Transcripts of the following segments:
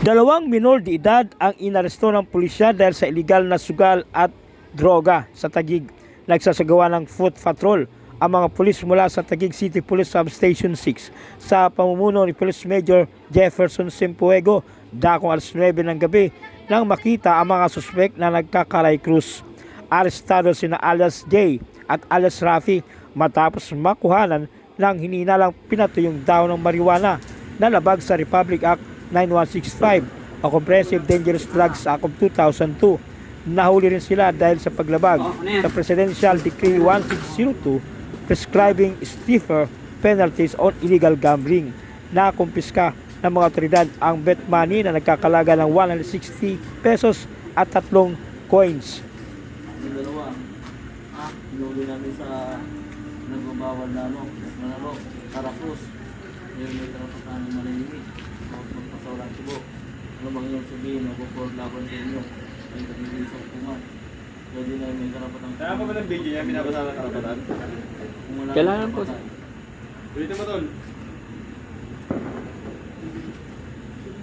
Dalawang minor de edad ang inaresto ng pulisya dahil sa iligal na sugal at droga sa Taguig. Nagsasagawa ng foot patrol ang mga pulis mula sa Taguig City Police Substation 6 sa pamumuno ni Police Major Jefferson Simpuego dakong alas 9 ng gabi nang makita ang mga suspek na nagkakaray krus. Arestado sina alias J at alias Rafi matapos makuhanan ng hininalang pinatuyong daw ng marijuana na labag sa Republic Act 9165 o Comprehensive Dangerous Drugs Act of 2002. Nahuli rin sila dahil sa paglabag sa Presidential Decree 1602 prescribing stiffer penalties on illegal gambling. Nakumpiska ng mga otoridad ang bet money na nagkakalaga ng 160 pesos at 3 coins. Yung dalawa, hinuli namin sa nagbabawal na manalo, Caracruz. Yung may karapatan ng manahimik, magpasawalang sibo. Ano bang yung sabihin, mag-forward laban sa inyo, ay nagiging sa hukuman. Pwede na may karapatan. Kaya pa ba ng video niya, binabasa ng karapatan? Kailangan po. Ulitin mo tol.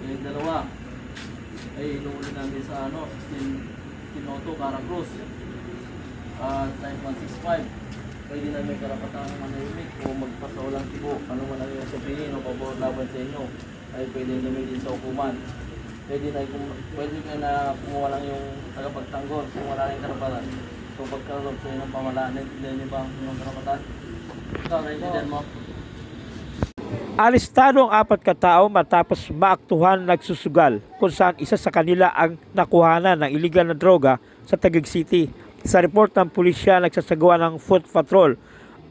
Yung dalawa, ay hinuli namin sa Tinoto, Caracruz. Type 165. Pwede na may karapatan ng manahimik o magpasawalang sibo. Ano man ang yung sabihin o pabor laban sa inyo ay pwede gamitin sa hukuman. Pwede ka na kumuha lang yung tagapagtanggol kung wala kang karapatan. So pagkaroon sa inyo ng pamalaan, naintindihan niyo ba yung karapatan? Ikaw, naintindihan mo? Arestado ang 4 katao matapos maaktuhan nagsusugal kung saan isa sa kanila ang nakuhanan ng iligal na droga sa Taguig City. Sa report ng pulisya, nagsasagawa ng foot patrol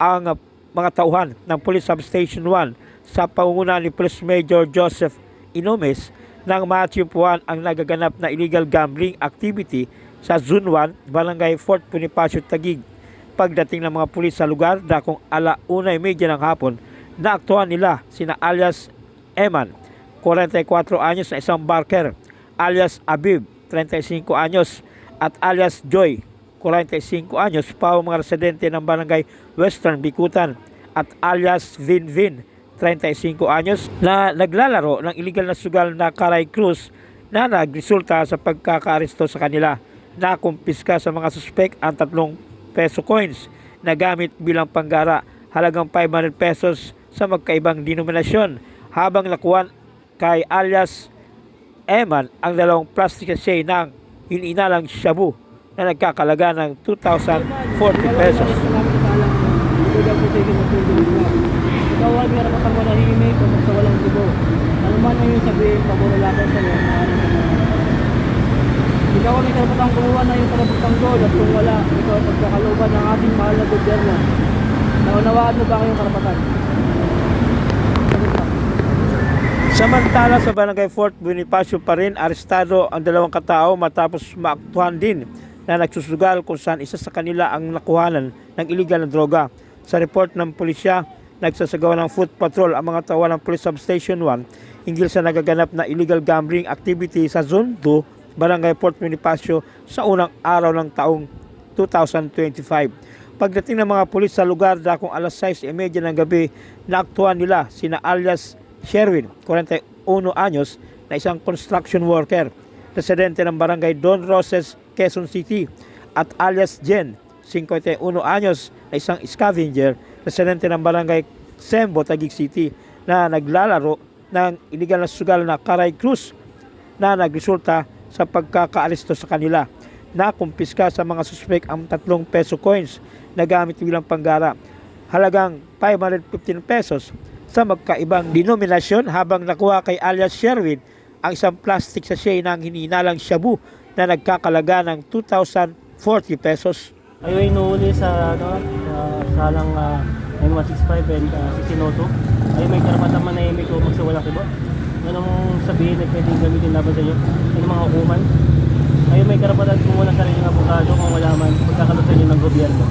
ang mga tauhan ng Police Substation 1 sa pangunguna ni Police Major Joseph Inomes nang matyumpuan ang nagaganap na illegal gambling activity sa Zone 1, Barangay Fort Bonifacio, Taguig. Pagdating ng mga pulis sa lugar, dakong 1:30 ng hapon, naaktuhan nila sina alias Eman, 44 anyos na isang barker, alias Abib, 35 anyos, at alias Joy, 45 anyos, pa mga residente ng Barangay Western Bikutan, at alias Vin, 35 anyos, na naglalaro ng illegal na sugal na Caray Cruz na nagresulta sa pagkakaaresto sa kanila. Nakumpiska sa mga suspek ang 3 peso coins na gamit bilang panggara, halagang 500 pesos sa magkaibang denominasyon, habang nakuha kay alias Eman ang 2 plastic sachet ng hininalang shabu na nagkakalaga ng 2,040 pesos. Ikaw ay meron kang manahimik o magsawalang sibo. Ano man ang yung sabihin, pabulalaban sa iyo, maaaring ka na. Ikaw ay may karapatang kumuha na yung karapagtanggol at kung wala, ikaw ay pagkakalooban ng ating mahal na gobyerno. Naunawaan mo ba kayong karapatan? Samantala sa Barangay Fort Bonifacio pa rin, arestado ang 2 katao matapos maaktuhan din na nagsusugal kung saan isa sa kanila ang nakuhanan ng iligal na droga. Sa report ng pulisya, nagsasagawa ng foot patrol ang mga tauhan ng Police Substation 1 hinggil sa nagaganap na illegal gambling activity sa Zone 2, Barangay Fort Bonifacio sa unang araw ng taong 2025. Pagdating ng mga pulis sa lugar, dakong alas 6:30 ng gabi, naaktuhan nila sina alias Sherwin, 41 anyos, na isang construction worker, residente ng Barangay Don Roses, Quezon City, at alias Jen, 51 anyos, na isang scavenger, residente ng Barangay Sembo, Taguig City, na naglalaro ng iligal na sugal na Caray Cruz na nagresulta sa pagkakaaresto sa kanila. Nakumpiska sa mga suspek ang 3 peso coins na gamit bilang panggara, halagang 515 pesos sa magkaibang denominasyon, habang nakuha kay alias Sherwin ang isang plastic sachet ng hininalang shabu na nagkakalaga ng 2,040 pesos. Kayo ay inuuli sa salang M165 and Sisinoto. Ay may karapatan manahimik o magsawalang sibo. Anong sabihin na pwedeng gamitin laban sa inyo? Ano mga hukuman? Ay may karapatan kumuha sa inyong abogado kung wala man pagkakalot sa inyo ng gobyerno.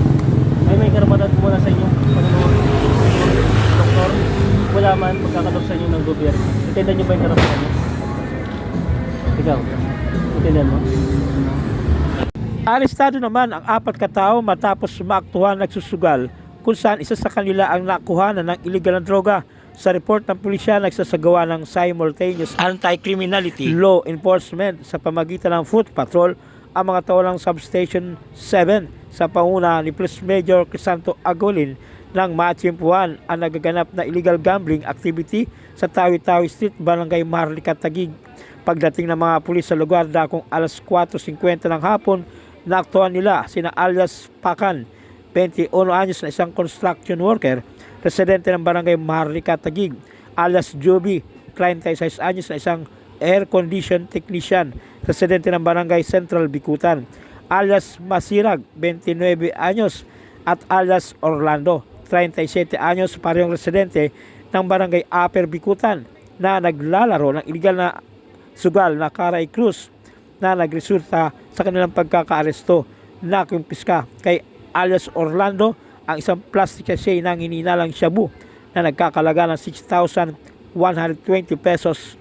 Ay may karapatan kumuha sa inyong doktor, wala man pagkakalot sa inyo ng gobyerno. Intindihan nyo ba yung karapatan nyo? Ikaw, intindihan mo? Arestado naman ang 4 katao matapos maaktuhan nagsusugal kung saan isa sa kanila ang nakuhanan ng iligal na droga Sa report ng pulisya, nagsasagawa ng simultaneous anti-criminality law enforcement sa pamagitan ng foot patrol ang mga tawalang Substation 7 sa panguna ni Police Major Crisanto Agolin ng matiyempuhan ang nagaganap na illegal gambling activity sa Tawi-Tawi Street, Barangay Maharlika, Taguig. Pagdating ng mga pulis sa lugar dakong alas 4:50 ng hapon, naaktuhan nila sina alias Pakan, 21 anyos na isang construction worker, residente ng Barangay Maharlika, Taguig, alias Joby, 36 anyos na isang air condition technician, residente ng Barangay Central, Bikutan, alias Masirag, 29 anyos, at alias Orlando, 37 anyos, parehong residente ng Barangay Upper Bikutan, na naglalaro ng iligal na sugal na Caray Cruz na nagresulta sa kanilang pagkakaaresto. Nakumpiska kay alias Orlando ang isang plastic sachet ng hininalang shabu na nagkakalaga ng 6,120 pesos.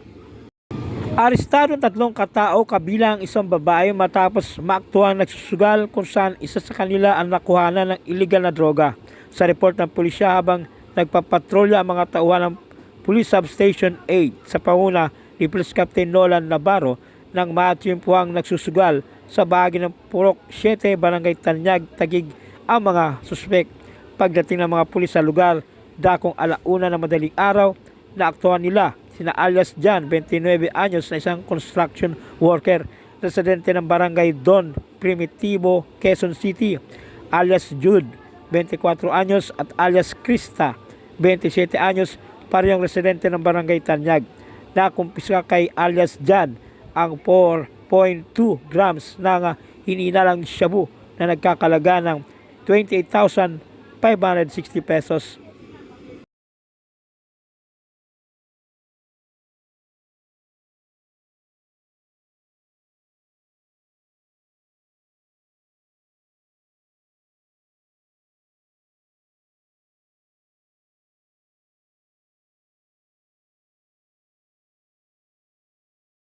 Arestado ang 3 katao kabilang isang babae matapos maaktuhang nagsusugal kung saan isa sa kanila ang nakuhanan ng illegal na droga. Sa report ng pulisya, habang nagpapatrolya ang mga tauhan ng Police Substation 8 sa panguna ni Police Captain Nolan Navarro ng matiyempuhang nagsusugal sa bahagi ng Purok 7, Barangay Tanyag, Taguig ang mga suspek. Pagdating ng mga pulis sa lugar, dakong 1:00 ng madaling araw, naaktuhan nila sina alias Jan, 29 anyos na isang construction worker, residente ng Barangay Don Primitivo, Quezon City, alias Jude, 24 anyos, at alias Krista, 27 anyos, parehong residente ng Barangay Tanyag. Nakumpiska kay alias Jan ang 4.2 grams ng hininalang shabu na nagkakalaga ng 28,560 pesos.